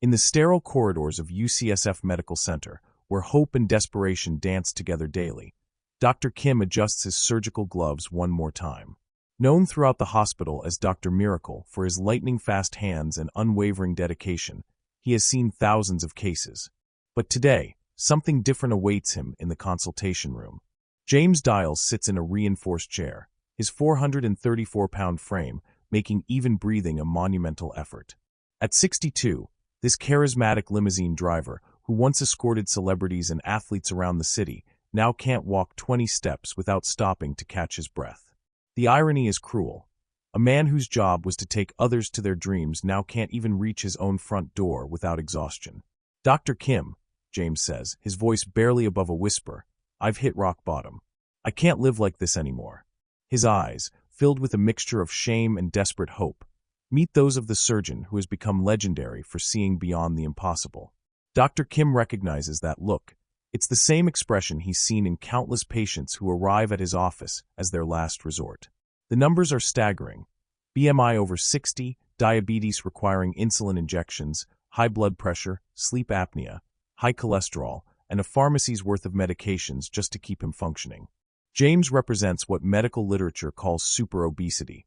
In the sterile corridors of UCSF Medical Center, where hope and desperation dance together daily, Dr. Kim adjusts his surgical gloves one more time. Known throughout the hospital as Dr. Miracle for his lightning-fast hands and unwavering dedication, he has seen thousands of cases. But today, something different awaits him in the consultation room. James Dials sits in a reinforced chair, his 434-pound frame making even breathing a monumental effort. At 62, this charismatic limousine driver, who once escorted celebrities and athletes around the city, now can't walk 20 steps without stopping to catch his breath. The irony is cruel. A man whose job was to take others to their dreams now can't even reach his own front door without exhaustion. "Dr. Kim," James says, his voice barely above a whisper, "I've hit rock bottom. I can't live like this anymore." His eyes, filled with a mixture of shame and desperate hope, meet those of the surgeon who has become legendary for seeing beyond the impossible. Dr. Kim recognizes that look. It's the same expression he's seen in countless patients who arrive at his office as their last resort. The numbers are staggering. BMI over 60, diabetes requiring insulin injections, high blood pressure, sleep apnea, high cholesterol, and a pharmacy's worth of medications just to keep him functioning. James represents what medical literature calls superobesity,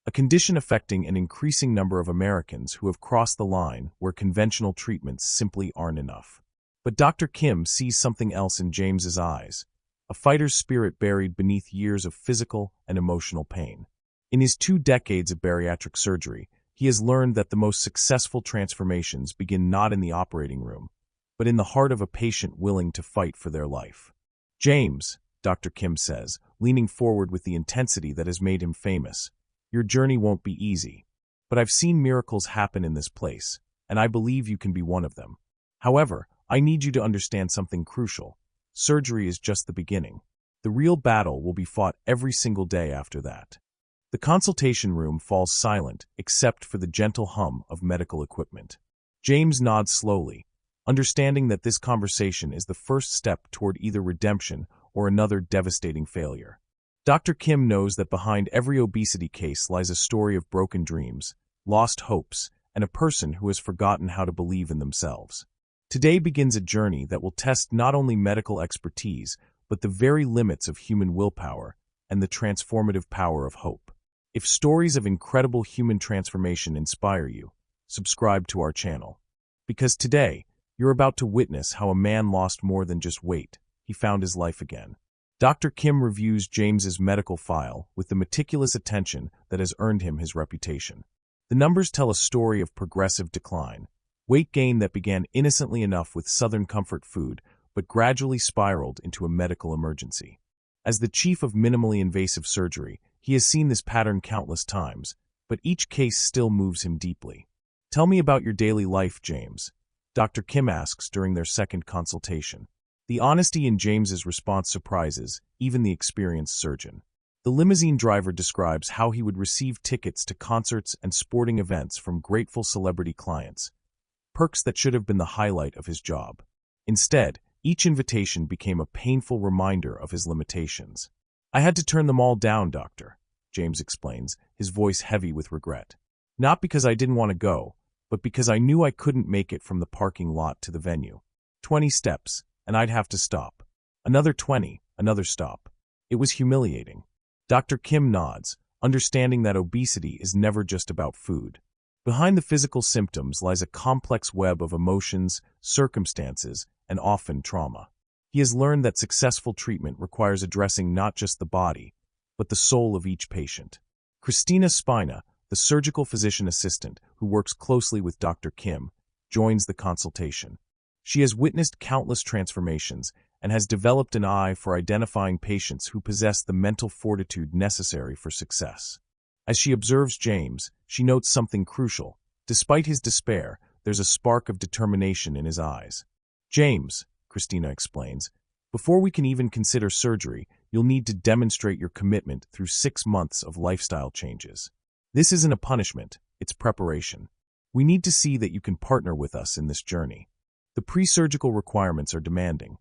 a condition affecting an increasing number of Americans who have crossed the line where conventional treatments simply aren't enough. But Dr. Kim sees something else in James's eyes, a fighter's spirit buried beneath years of physical and emotional pain. In his 2 decades of bariatric surgery, he has learned that the most successful transformations begin not in the operating room, but in the heart of a patient willing to fight for their life. "James," Dr. Kim says, leaning forward with the intensity that has made him famous, "your journey won't be easy. But I've seen miracles happen in this place, and I believe you can be one of them. However, I need you to understand something crucial. Surgery is just the beginning. The real battle will be fought every single day after that." The consultation room falls silent except for the gentle hum of medical equipment. James nods slowly, understanding that this conversation is the first step toward either redemption or another devastating failure. Dr. Kim knows that behind every obesity case lies a story of broken dreams, lost hopes, and a person who has forgotten how to believe in themselves. Today begins a journey that will test not only medical expertise, but the very limits of human willpower and the transformative power of hope. If stories of incredible human transformation inspire you, subscribe to our channel. Because today, you're about to witness how a man lost more than just weight. He found his life again. Dr. Kim reviews James's medical file with the meticulous attention that has earned him his reputation. The numbers tell a story of progressive decline. Weight gain that began innocently enough with Southern comfort food, but gradually spiraled into a medical emergency. As the chief of minimally invasive surgery, he has seen this pattern countless times, but each case still moves him deeply. "Tell me about your daily life, James," Dr. Kim asks during their second consultation. The honesty in James's response surprises even the experienced surgeon. The limousine driver describes how he would receive tickets to concerts and sporting events from grateful celebrity clients, perks that should have been the highlight of his job. Instead, each invitation became a painful reminder of his limitations. "I had to turn them all down, doctor," James explains, his voice heavy with regret. "Not because I didn't want to go, but because I knew I couldn't make it from the parking lot to the venue. 20 steps, and I'd have to stop. Another 20, another stop. It was humiliating." Dr. Kim nods, understanding that obesity is never just about food. Behind the physical symptoms lies a complex web of emotions, circumstances, and often trauma. He has learned that successful treatment requires addressing not just the body, but the soul of each patient. Christina Spina, the surgical physician assistant who works closely with Dr. Kim, joins the consultation. She has witnessed countless transformations and has developed an eye for identifying patients who possess the mental fortitude necessary for success. As she observes James, she notes something crucial. Despite his despair, there's a spark of determination in his eyes. "James," Christina explains, "before we can even consider surgery, you'll need to demonstrate your commitment through 6 months of lifestyle changes. This isn't a punishment, it's preparation. We need to see that you can partner with us in this journey." The pre-surgical requirements are demanding.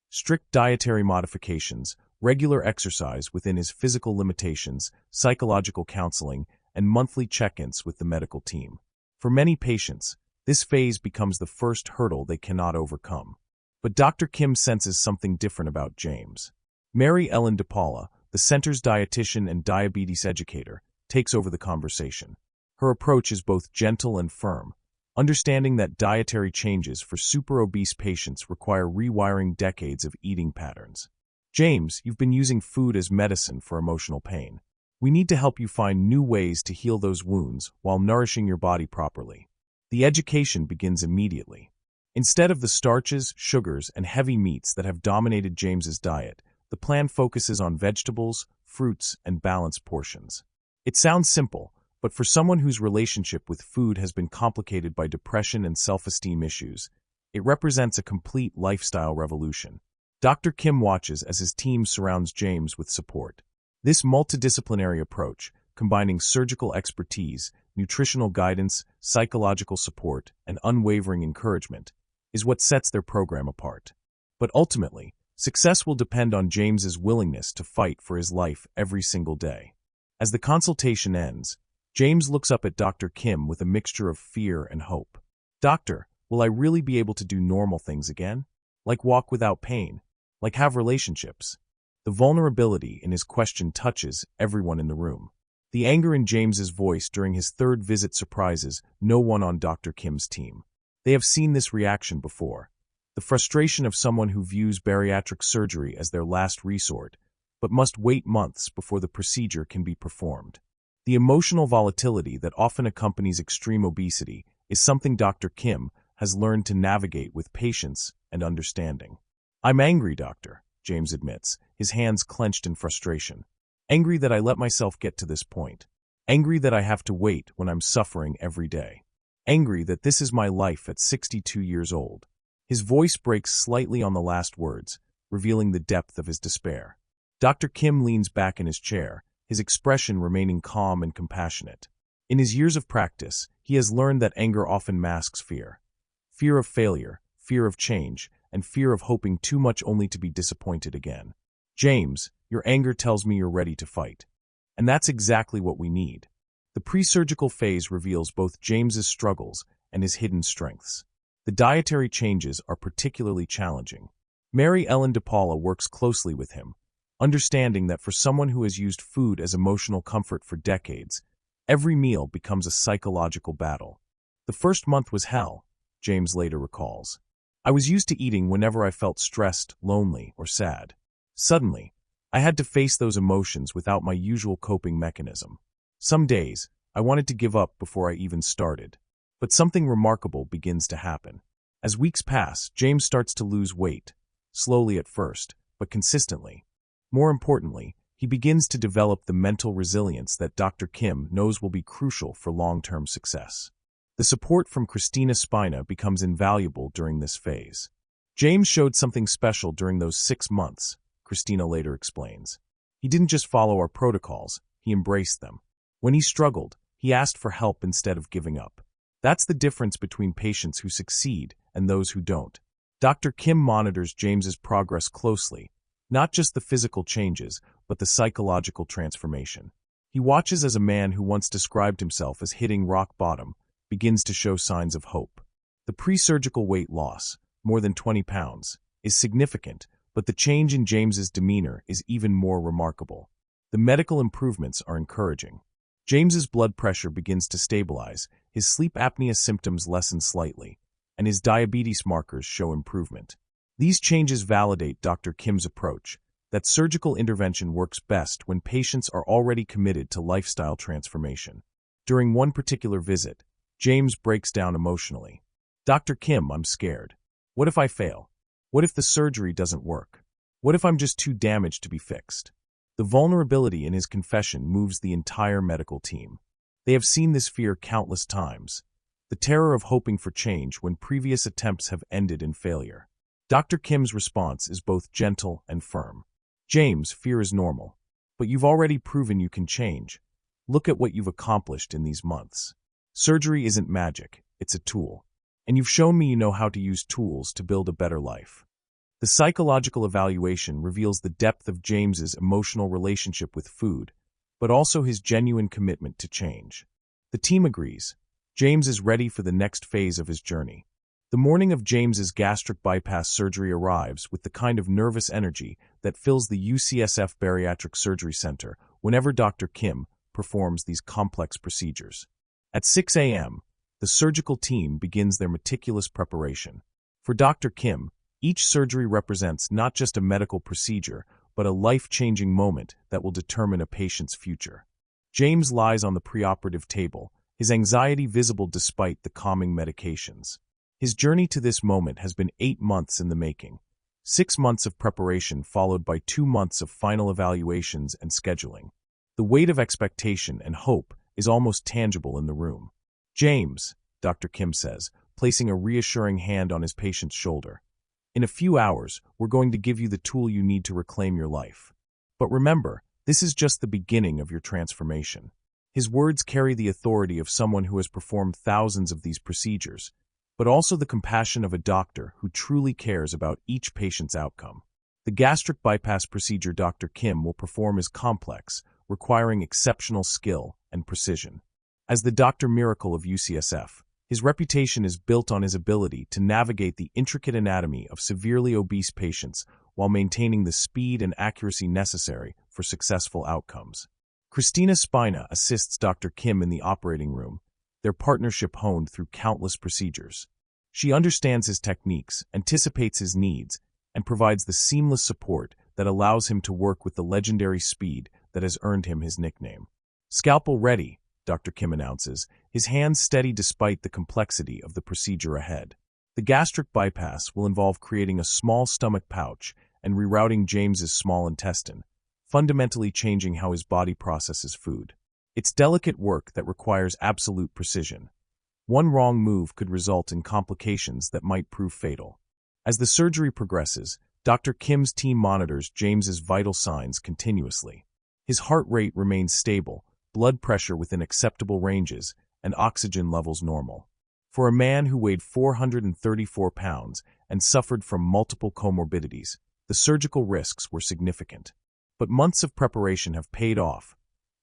Strict dietary modifications, regular exercise within his physical limitations, psychological counseling, and monthly check-ins with the medical team. For many patients, This phase becomes the first hurdle they cannot overcome. But Dr. Kim senses something different about James. Mary Ellen DePaula, the center's dietitian and diabetes educator, takes over the conversation. Her approach is both gentle and firm, understanding that dietary changes for super-obese patients require rewiring decades of eating patterns. James, you've been using food as medicine for emotional pain. We need to help you find new ways to heal those wounds while nourishing your body properly. The education begins immediately. Instead of the starches, sugars, and heavy meats that have dominated James's diet, the plan focuses on vegetables, fruits, and balanced portions. It sounds simple, but for someone whose relationship with food has been complicated by depression and self-esteem issues, it represents a complete lifestyle revolution. Dr. Kim watches as his team surrounds James with support. This multidisciplinary approach, combining surgical expertise, nutritional guidance, psychological support, and unwavering encouragement, is what sets their program apart. But ultimately, success will depend on James's willingness to fight for his life every single day. As the consultation ends, James looks up at Dr. Kim with a mixture of fear and hope. "Doctor, will I really be able to do normal things again? Like walk without pain? Like have relationships?" The vulnerability in his question touches everyone in the room. The anger in James's voice during his third visit surprises no one on Dr. Kim's team. They have seen this reaction before. The frustration of someone who views bariatric surgery as their last resort, but must wait months before the procedure can be performed. The emotional volatility that often accompanies extreme obesity is something Dr. Kim has learned to navigate with patience and understanding. "I'm angry, doctor," James admits, his hands clenched in frustration. "Angry that I let myself get to this point. Angry that I have to wait when I'm suffering every day. Angry that this is my life at 62 years old." His voice breaks slightly on the last words, revealing the depth of his despair. Dr. Kim leans back in his chair, his expression remaining calm and compassionate. In his years of practice, he has learned that anger often masks fear. Fear of failure, fear of change, and fear of hoping too much only to be disappointed again. "James, your anger tells me you're ready to fight. And that's exactly what we need." The pre-surgical phase reveals both James's struggles and his hidden strengths. The dietary changes are particularly challenging. Mary Ellen DePaula works closely with him, understanding that for someone who has used food as emotional comfort for decades, every meal becomes a psychological battle. "The first month was hell," James later recalls. "I was used to eating whenever I felt stressed, lonely, or sad. Suddenly, I had to face those emotions without my usual coping mechanism. Some days, I wanted to give up before I even started. But something remarkable begins to happen. As weeks pass, James starts to lose weight, slowly at first, but consistently. More importantly, he begins to develop the mental resilience that Dr. Kim knows will be crucial for long-term success. The support from Christina Spina becomes invaluable during this phase. "James showed something special during those 6 months," Christina later explains. "He didn't just follow our protocols, he embraced them. When he struggled, he asked for help instead of giving up. That's the difference between patients who succeed and those who don't." Dr. Kim monitors James's progress closely, not just the physical changes, but the psychological transformation. He watches as a man who once described himself as hitting rock bottom begins to show signs of hope. The pre-surgical weight loss, more than 20 pounds, is significant, but the change in James's demeanor is even more remarkable. The medical improvements are encouraging. James's blood pressure begins to stabilize, his sleep apnea symptoms lessen slightly, and his diabetes markers show improvement. These changes validate Dr. Kim's approach, that surgical intervention works best when patients are already committed to lifestyle transformation. During one particular visit, James breaks down emotionally. "Dr. Kim, I'm scared. What if I fail? What if the surgery doesn't work? What if I'm just too damaged to be fixed?" The vulnerability in his confession moves the entire medical team. They have seen this fear countless times, the terror of hoping for change when previous attempts have ended in failure. Dr. Kim's response is both gentle and firm. "James, fear is normal, but you've already proven you can change. Look at what you've accomplished in these months. Surgery isn't magic, it's a tool. And you've shown me you know how to use tools to build a better life." The psychological evaluation reveals the depth of James's emotional relationship with food, but also his genuine commitment to change. The team agrees. James is ready for the next phase of his journey. The morning of James's gastric bypass surgery arrives with the kind of nervous energy that fills the UCSF Bariatric Surgery Center whenever Dr. Kim performs these complex procedures. At 6 a.m., the surgical team begins their meticulous preparation. For Dr. Kim, each surgery represents not just a medical procedure, but a life-changing moment that will determine a patient's future. James lies on the preoperative table, his anxiety visible despite the calming medications. His journey to this moment has been 8 months in the making. 6 months of preparation followed by 2 months of final evaluations and scheduling. The weight of expectation and hope is almost tangible in the room. "James," Dr. Kim says, placing a reassuring hand on his patient's shoulder. "In a few hours, we're going to give you the tool you need to reclaim your life. But remember, this is just the beginning of your transformation." His words carry the authority of someone who has performed thousands of these procedures, but also the compassion of a doctor who truly cares about each patient's outcome. The gastric bypass procedure Dr. Kim will perform is complex, requiring exceptional skill and precision. As the Dr. Miracle of UCSF, his reputation is built on his ability to navigate the intricate anatomy of severely obese patients while maintaining the speed and accuracy necessary for successful outcomes. Christina Spina assists Dr. Kim in the operating room, their partnership honed through countless procedures. She understands his techniques, anticipates his needs, and provides the seamless support that allows him to work with the legendary speed that has earned him his nickname. "Scalpel ready," Dr. Kim announces, his hands steady despite the complexity of the procedure ahead. The gastric bypass will involve creating a small stomach pouch and rerouting James's small intestine, fundamentally changing how his body processes food. It's delicate work that requires absolute precision. One wrong move could result in complications that might prove fatal. As the surgery progresses, Dr. Kim's team monitors James's vital signs continuously. His heart rate remains stable, blood pressure within acceptable ranges, and oxygen levels normal. For a man who weighed 434 pounds and suffered from multiple comorbidities, the surgical risks were significant. But months of preparation have paid off.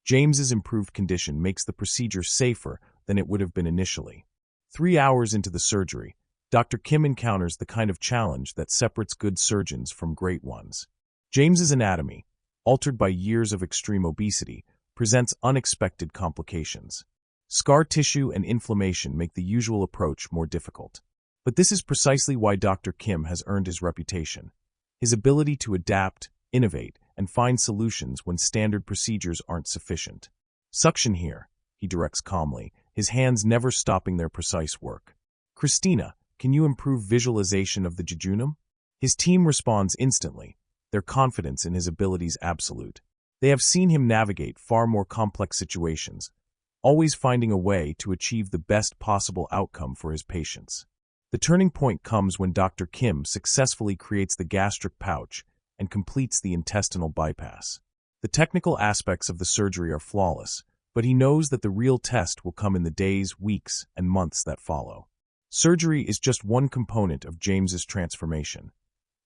James's improved condition makes the procedure safer than it would have been initially. 3 hours into the surgery, Dr. Kim encounters the kind of challenge that separates good surgeons from great ones. James's anatomy, altered by years of extreme obesity, presents unexpected complications. Scar tissue and inflammation make the usual approach more difficult. But this is precisely why Dr. Kim has earned his reputation. His ability to adapt, innovate, and find solutions when standard procedures aren't sufficient. "Suction here," he directs calmly, his hands never stopping their precise work. "Christina, can you improve visualization of the jejunum?" His team responds instantly, their confidence in his abilities absolute. They have seen him navigate far more complex situations, always finding a way to achieve the best possible outcome for his patients. The turning point comes when Dr. Kim successfully creates the gastric pouch and completes the intestinal bypass. The technical aspects of the surgery are flawless, but he knows that the real test will come in the days, weeks, and months that follow. Surgery is just one component of James's transformation.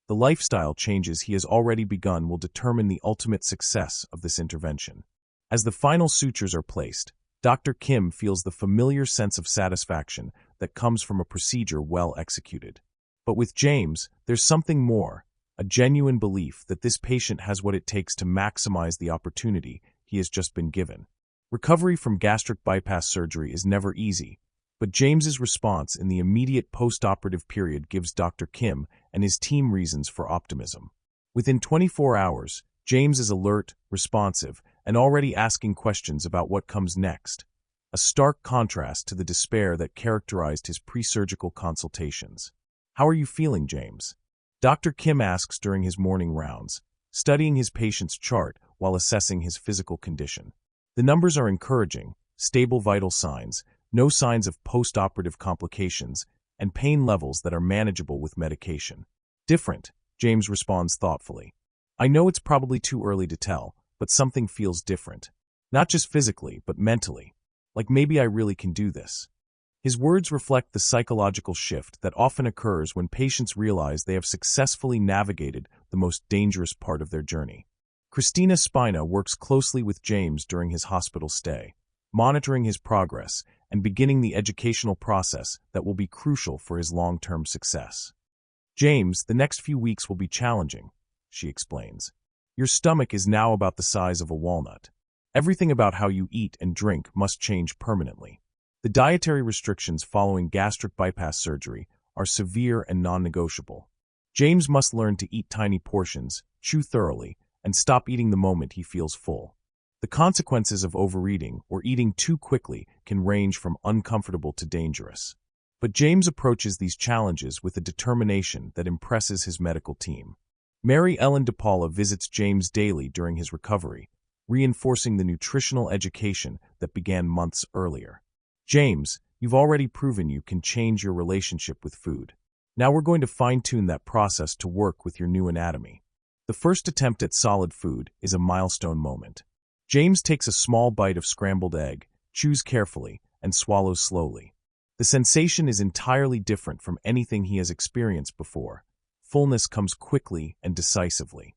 The lifestyle changes he has already begun will determine the ultimate success of this intervention. As the final sutures are placed, Dr. Kim feels the familiar sense of satisfaction that comes from a procedure well executed. But with James, there's something more, a genuine belief that this patient has what it takes to maximize the opportunity he has just been given. Recovery from gastric bypass surgery is never easy, but James's response in the immediate post-operative period gives Dr. Kim and his team reasons for optimism. Within 24 hours, James is alert, responsive, and already asking questions about what comes next, a stark contrast to the despair that characterized his pre-surgical consultations. "How are you feeling, James?" Dr. Kim asks during his morning rounds, studying his patient's chart while assessing his physical condition. The numbers are encouraging, stable vital signs, no signs of post-operative complications, and pain levels that are manageable with medication. "Different," James responds thoughtfully. "I know it's probably too early to tell, but something feels different. Not just physically, but mentally. Like maybe I really can do this." His words reflect the psychological shift that often occurs when patients realize they have successfully navigated the most dangerous part of their journey. Christina Spina works closely with James during his hospital stay, monitoring his progress and beginning the educational process that will be crucial for his long-term success. "James, the next few weeks will be challenging," she explains. "Your stomach is now about the size of a walnut. Everything about how you eat and drink must change permanently. The dietary restrictions following gastric bypass surgery are severe and non-negotiable. James must learn to eat tiny portions, chew thoroughly, and stop eating the moment he feels full. The consequences of overeating or eating too quickly can range from uncomfortable to dangerous. But James approaches these challenges with a determination that impresses his medical team. Mary Ellen DePaula visits James daily during his recovery, reinforcing the nutritional education that began months earlier. "James, you've already proven you can change your relationship with food. Now we're going to fine-tune that process to work with your new anatomy." The first attempt at solid food is a milestone moment. James takes a small bite of scrambled egg, chews carefully, and swallows slowly. The sensation is entirely different from anything he has experienced before. Fullness comes quickly and decisively.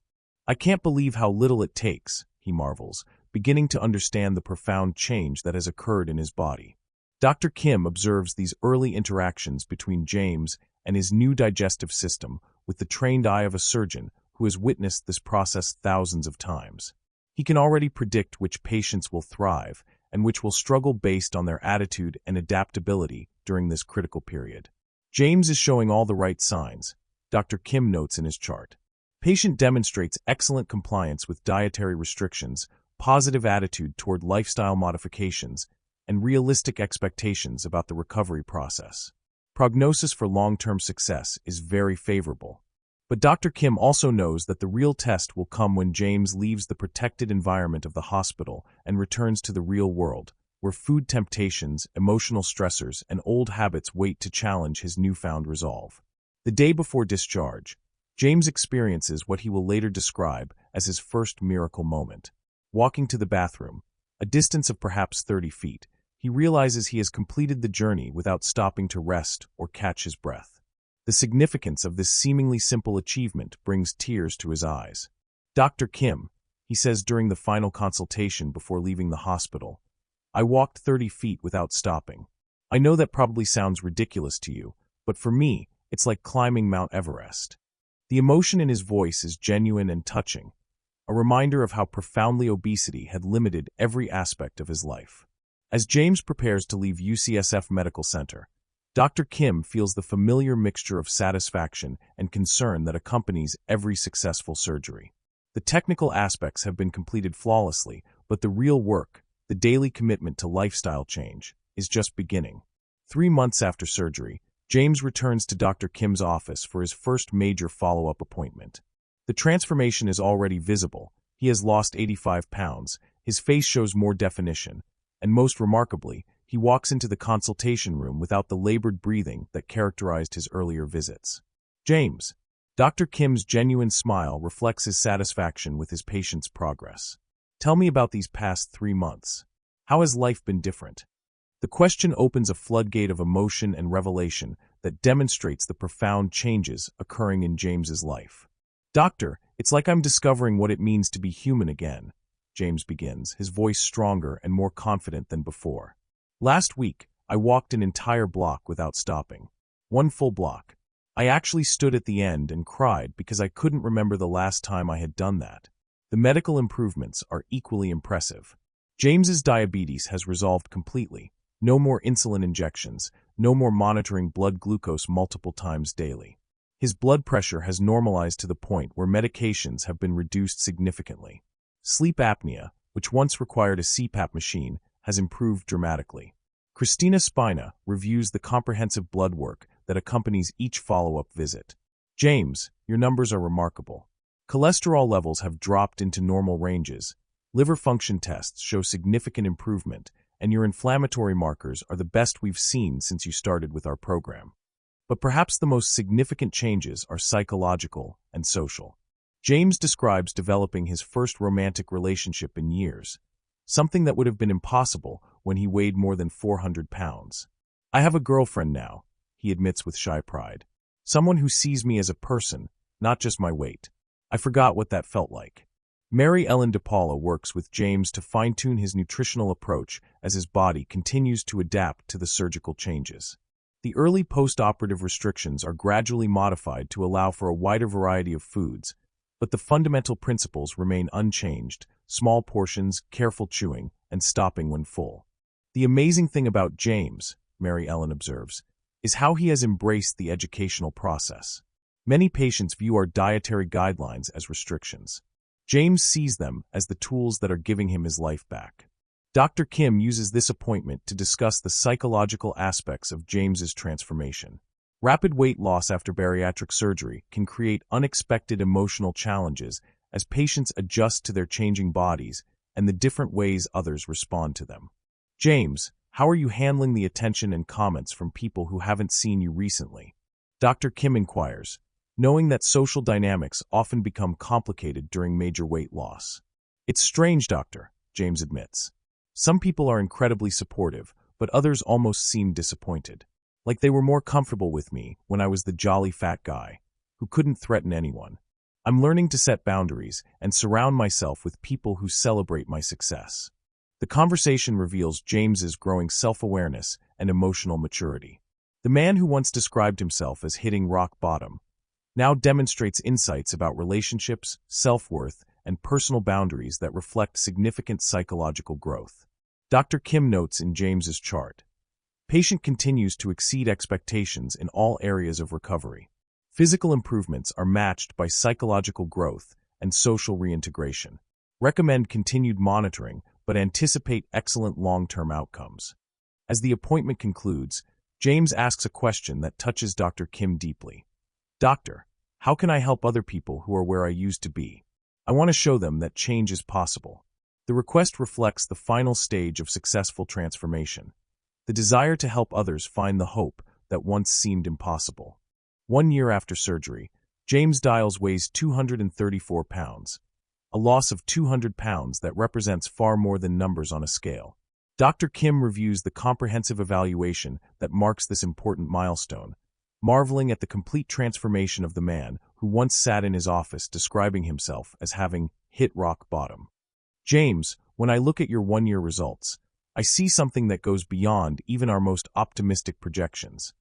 "I can't believe how little it takes," he marvels, beginning to understand the profound change that has occurred in his body. Dr. Kim observes these early interactions between James and his new digestive system with the trained eye of a surgeon who has witnessed this process thousands of times. He can already predict which patients will thrive and which will struggle based on their attitude and adaptability during this critical period. "James is showing all the right signs," Dr. Kim notes in his chart. "Patient demonstrates excellent compliance with dietary restrictions, positive attitude toward lifestyle modifications, and realistic expectations about the recovery process. Prognosis for long-term success is very favorable." But Dr. Kim also knows that the real test will come when James leaves the protected environment of the hospital and returns to the real world, where food temptations, emotional stressors, and old habits wait to challenge his newfound resolve. The day before discharge, James experiences what he will later describe as his first miracle moment. Walking to the bathroom, a distance of perhaps 30 feet, he realizes he has completed the journey without stopping to rest or catch his breath. The significance of this seemingly simple achievement brings tears to his eyes. "Dr. Kim," he says during the final consultation before leaving the hospital, "I walked 30 feet without stopping. I know that probably sounds ridiculous to you, but for me, it's like climbing Mount Everest." The emotion in his voice is genuine and touching, a reminder of how profoundly obesity had limited every aspect of his life. As James prepares to leave UCSF Medical Center, Dr. Kim feels the familiar mixture of satisfaction and concern that accompanies every successful surgery. The technical aspects have been completed flawlessly, but the real work, the daily commitment to lifestyle change, is just beginning. 3 months after surgery, James returns to Dr. Kim's office for his first major follow-up appointment. The transformation is already visible. He has lost 85 pounds, his face shows more definition, and most remarkably, he walks into the consultation room without the labored breathing that characterized his earlier visits. "James." Dr. Kim's genuine smile reflects his satisfaction with his patient's progress. "Tell me about these past 3 months. How has life been different?" The question opens a floodgate of emotion and revelation that demonstrates the profound changes occurring in James's life. "Doctor, it's like I'm discovering what it means to be human again," James begins, his voice stronger and more confident than before. "Last week, I walked an entire block without stopping. 1 full block. I actually stood at the end and cried because I couldn't remember the last time I had done that." The medical improvements are equally impressive. James's diabetes has resolved completely. No more insulin injections, no more monitoring blood glucose multiple times daily. His blood pressure has normalized to the point where medications have been reduced significantly. Sleep apnea, which once required a CPAP machine, has improved dramatically. Christina Spina reviews the comprehensive blood work that accompanies each follow-up visit. "James, your numbers are remarkable. Cholesterol levels have dropped into normal ranges, liver function tests show significant improvement, and your inflammatory markers are the best we've seen since you started with our program." But perhaps the most significant changes are psychological and social. James describes developing his first romantic relationship in years, something that would have been impossible when he weighed more than 400 pounds. "I have a girlfriend now," he admits with shy pride. "Someone who sees me as a person, not just my weight. I forgot what that felt like." Mary Ellen DePaula works with James to fine-tune his nutritional approach as his body continues to adapt to the surgical changes. The early post-operative restrictions are gradually modified to allow for a wider variety of foods, but the fundamental principles remain unchanged: small portions, careful chewing, and stopping when full. The amazing thing about James, Mary Ellen observes, is how he has embraced the educational process. Many patients view our dietary guidelines as restrictions. James sees them as the tools that are giving him his life back. Dr. Kim uses this appointment to discuss the psychological aspects of James's transformation. Rapid weight loss after bariatric surgery can create unexpected emotional challenges as patients adjust to their changing bodies and the different ways others respond to them. James, how are you handling the attention and comments from people who haven't seen you recently? Dr. Kim inquires, knowing that social dynamics often become complicated during major weight loss. It's strange, doctor, James admits. Some people are incredibly supportive, but others almost seem disappointed. Like they were more comfortable with me when I was the jolly fat guy who couldn't threaten anyone. I'm learning to set boundaries and surround myself with people who celebrate my success. The conversation reveals James's growing self-awareness and emotional maturity. The man who once described himself as hitting rock bottom now demonstrates insights about relationships, self-worth, and personal boundaries that reflect significant psychological growth. Dr. Kim notes in James's chart, patient continues to exceed expectations in all areas of recovery. Physical improvements are matched by psychological growth and social reintegration. Recommend continued monitoring, but anticipate excellent long-term outcomes. As the appointment concludes, James asks a question that touches Dr. Kim deeply. Doctor, how can I help other people who are where I used to be? I want to show them that change is possible. The request reflects the final stage of successful transformation, the desire to help others find the hope that once seemed impossible. 1 year after surgery, James Dials weighs 234 pounds, a loss of 200 pounds that represents far more than numbers on a scale. Dr. Kim reviews the comprehensive evaluation that marks this important milestone, marveling at the complete transformation of the man who once sat in his office describing himself as having hit rock bottom. James, when I look at your 1-year results, I see something that goes beyond even our most optimistic projections,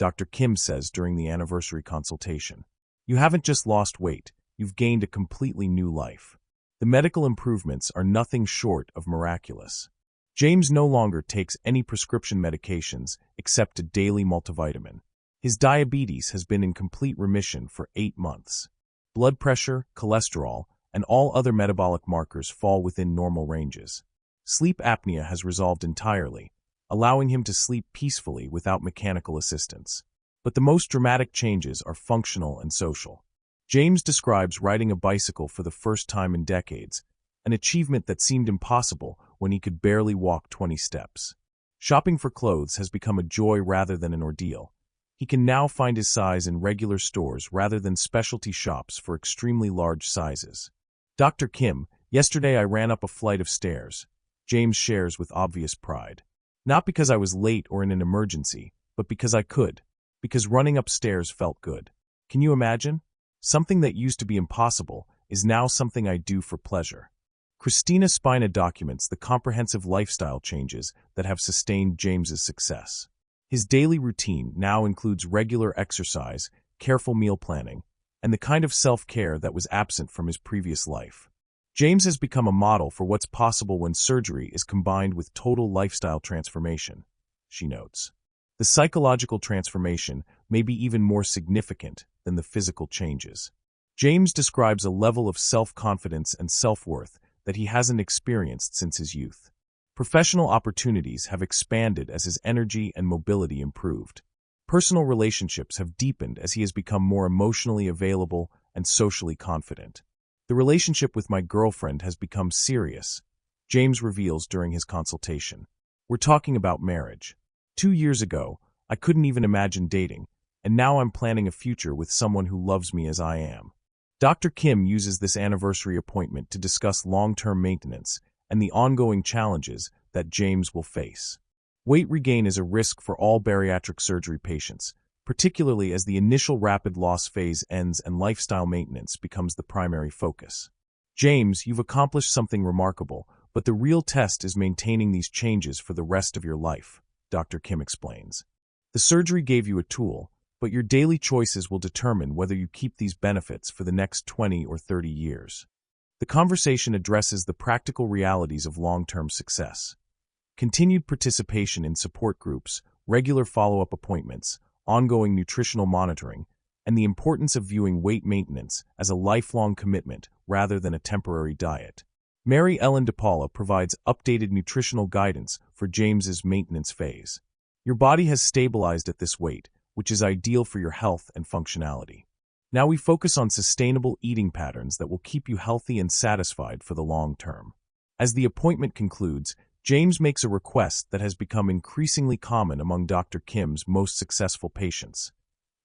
Dr. Kim says during the anniversary consultation. You haven't just lost weight, you've gained a completely new life. The medical improvements are nothing short of miraculous. James no longer takes any prescription medications except a daily multivitamin. His diabetes has been in complete remission for 8 months. Blood pressure, cholesterol, and all other metabolic markers fall within normal ranges. Sleep apnea has resolved entirely, allowing him to sleep peacefully without mechanical assistance. But the most dramatic changes are functional and social. James describes riding a bicycle for the first time in decades, an achievement that seemed impossible when he could barely walk 20 steps. Shopping for clothes has become a joy rather than an ordeal. He can now find his size in regular stores rather than specialty shops for extremely large sizes. Dr. Kim, yesterday I ran up a flight of stairs, James shares with obvious pride. Not because I was late or in an emergency, but because I could. Because running upstairs felt good. Can you imagine? Something that used to be impossible is now something I do for pleasure. Christina Spina documents the comprehensive lifestyle changes that have sustained James's success. His daily routine now includes regular exercise, careful meal planning, and the kind of self-care that was absent from his previous life. James has become a model for what's possible when surgery is combined with total lifestyle transformation, she notes. The psychological transformation may be even more significant than the physical changes. James describes a level of self-confidence and self-worth that he hasn't experienced since his youth. Professional opportunities have expanded as his energy and mobility improved. Personal relationships have deepened as he has become more emotionally available and socially confident. The relationship with my girlfriend has become serious, James reveals during his consultation. We're talking about marriage. 2 years ago, I couldn't even imagine dating, and now I'm planning a future with someone who loves me as I am. Dr. Kim uses this anniversary appointment to discuss long-term maintenance and the ongoing challenges that James will face. Weight regain is a risk for all bariatric surgery patients, particularly as the initial rapid loss phase ends and lifestyle maintenance becomes the primary focus. James, you've accomplished something remarkable, but the real test is maintaining these changes for the rest of your life, Dr. Kim explains. The surgery gave you a tool, but your daily choices will determine whether you keep these benefits for the next 20 or 30 years. The conversation addresses the practical realities of long-term success. Continued participation in support groups, regular follow-up appointments, ongoing nutritional monitoring, and the importance of viewing weight maintenance as a lifelong commitment rather than a temporary diet. Mary Ellen DePaula provides updated nutritional guidance for James's maintenance phase. Your body has stabilized at this weight, which is ideal for your health and functionality. Now we focus on sustainable eating patterns that will keep you healthy and satisfied for the long term. As the appointment concludes, James makes a request that has become increasingly common among Dr. Kim's most successful patients.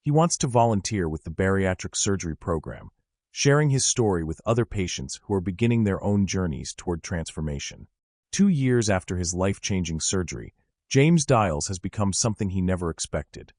He wants to volunteer with the bariatric surgery program, sharing his story with other patients who are beginning their own journeys toward transformation. 2 years after his life-changing surgery, James Dials has become something he never expected.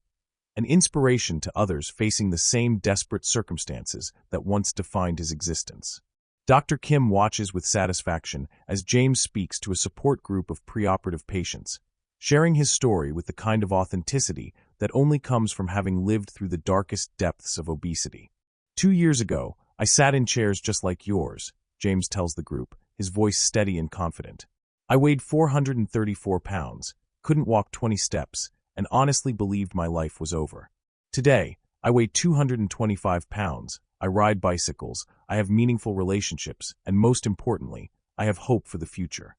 An inspiration to others facing the same desperate circumstances that once defined his existence. Dr. Kim watches with satisfaction as James speaks to a support group of preoperative patients, sharing his story with the kind of authenticity that only comes from having lived through the darkest depths of obesity. 2 years ago, I sat in chairs just like yours, James tells the group, his voice steady and confident. I weighed 434 pounds, couldn't walk 20 steps, and honestly believed my life was over. Today, I weigh 225 pounds, I ride bicycles, I have meaningful relationships, and most importantly, I have hope for the future.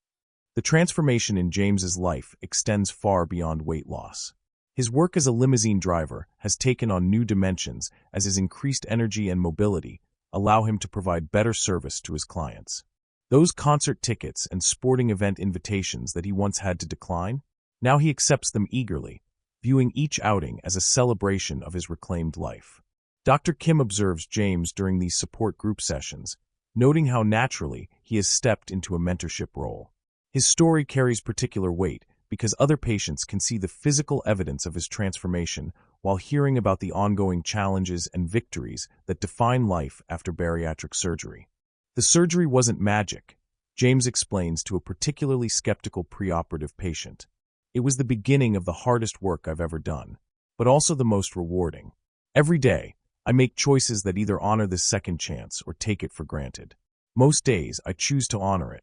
The transformation in James's life extends far beyond weight loss. His work as a limousine driver has taken on new dimensions as his increased energy and mobility allow him to provide better service to his clients. Those concert tickets and sporting event invitations that he once had to decline, now he accepts them eagerly, viewing each outing as a celebration of his reclaimed life. Dr. Kim observes James during these support group sessions, noting how naturally he has stepped into a mentorship role. His story carries particular weight because other patients can see the physical evidence of his transformation while hearing about the ongoing challenges and victories that define life after bariatric surgery. The surgery wasn't magic, James explains to a particularly skeptical preoperative patient. It was the beginning of the hardest work I've ever done, but also the most rewarding. Every day, I make choices that either honor this second chance or take it for granted. Most days, I choose to honor it.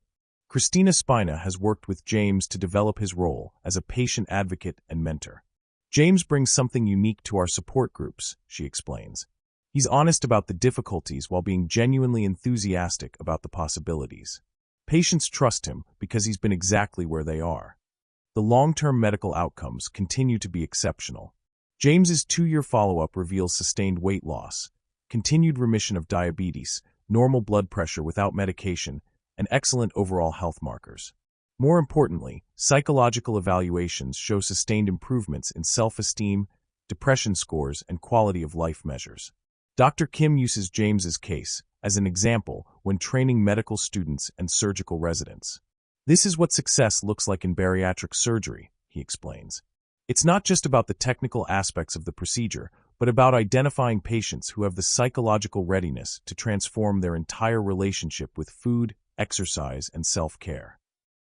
Christina Spina has worked with James to develop his role as a patient advocate and mentor. James brings something unique to our support groups, she explains. He's honest about the difficulties while being genuinely enthusiastic about the possibilities. Patients trust him because he's been exactly where they are. The long-term medical outcomes continue to be exceptional. James's 2-year follow-up reveals sustained weight loss, continued remission of diabetes, normal blood pressure without medication, and excellent overall health markers. More importantly, psychological evaluations show sustained improvements in self-esteem, depression scores, and quality of life measures. Dr. Kim uses James's case as an example when training medical students and surgical residents. This is what success looks like in bariatric surgery, he explains. It's not just about the technical aspects of the procedure, but about identifying patients who have the psychological readiness to transform their entire relationship with food, exercise, and self-care.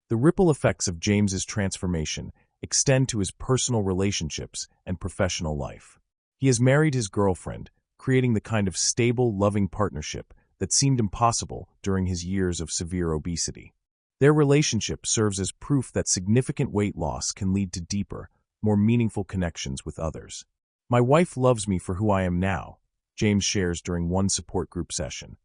The ripple effects of James's transformation extend to his personal relationships and professional life. He has married his girlfriend, creating the kind of stable, loving partnership that seemed impossible during his years of severe obesity. Their relationship serves as proof that significant weight loss can lead to deeper, more meaningful connections with others. My wife loves me for who I am now, James shares during one support group session.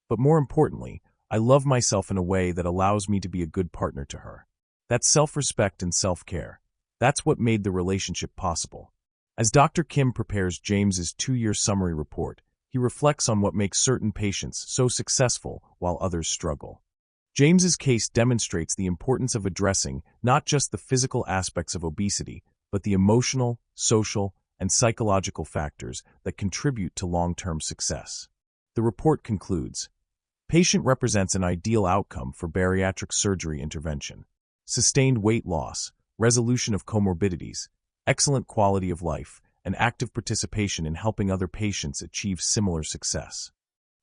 But more importantly, I love myself in a way that allows me to be a good partner to her. That's self-respect and self-care. That's what made the relationship possible. As Dr. Kim prepares James's 2-year summary report, he reflects on what makes certain patients so successful while others struggle. James's case demonstrates the importance of addressing not just the physical aspects of obesity, but the emotional, social, and psychological factors that contribute to long-term success. The report concludes, patient represents an ideal outcome for bariatric surgery intervention. Sustained weight loss, resolution of comorbidities, excellent quality of life, and active participation in helping other patients achieve similar success.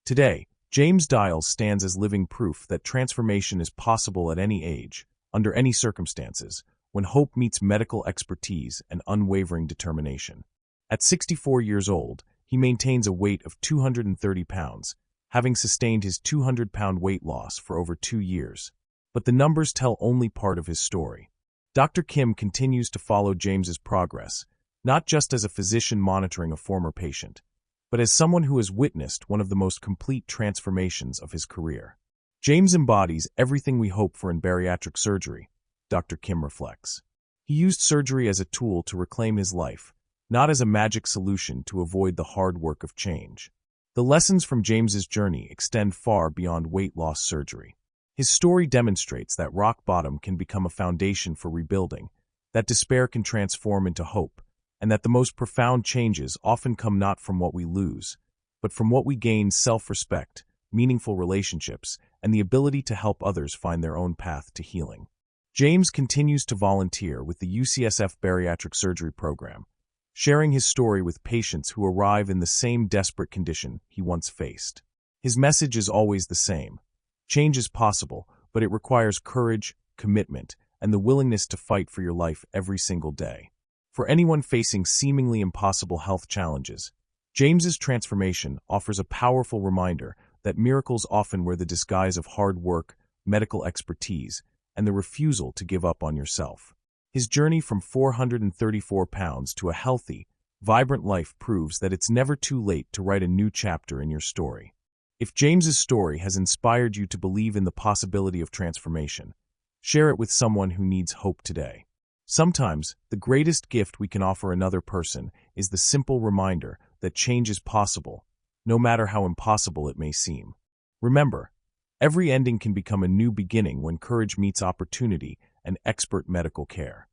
Today, James Dials stands as living proof that transformation is possible at any age, under any circumstances, when hope meets medical expertise and unwavering determination. At 64 years old, he maintains a weight of 230 pounds, having sustained his 200-pound weight loss for over 2 years. But the numbers tell only part of his story. Dr. Kim continues to follow James's progress, not just as a physician monitoring a former patient, but as someone who has witnessed one of the most complete transformations of his career. James embodies everything we hope for in bariatric surgery, Dr. Kim reflects. He used surgery as a tool to reclaim his life, not as a magic solution to avoid the hard work of change. The lessons from James's journey extend far beyond weight loss surgery. His story demonstrates that rock bottom can become a foundation for rebuilding, that despair can transform into hope, and that the most profound changes often come not from what we lose, but from what we gain: self-respect, meaningful relationships, and the ability to help others find their own path to healing. James continues to volunteer with the UCSF Bariatric Surgery Program, sharing his story with patients who arrive in the same desperate condition he once faced. His message is always the same: change is possible, but it requires courage, commitment, and the willingness to fight for your life every single day. For anyone facing seemingly impossible health challenges, James's transformation offers a powerful reminder that miracles often wear the disguise of hard work, medical expertise, and the refusal to give up on yourself. His journey from 434 pounds to a healthy, vibrant life proves that it's never too late to write a new chapter in your story. If James's story has inspired you to believe in the possibility of transformation, share it with someone who needs hope today. Sometimes, the greatest gift we can offer another person is the simple reminder that change is possible, no matter how impossible it may seem. Remember, every ending can become a new beginning when courage meets opportunity and expert medical care.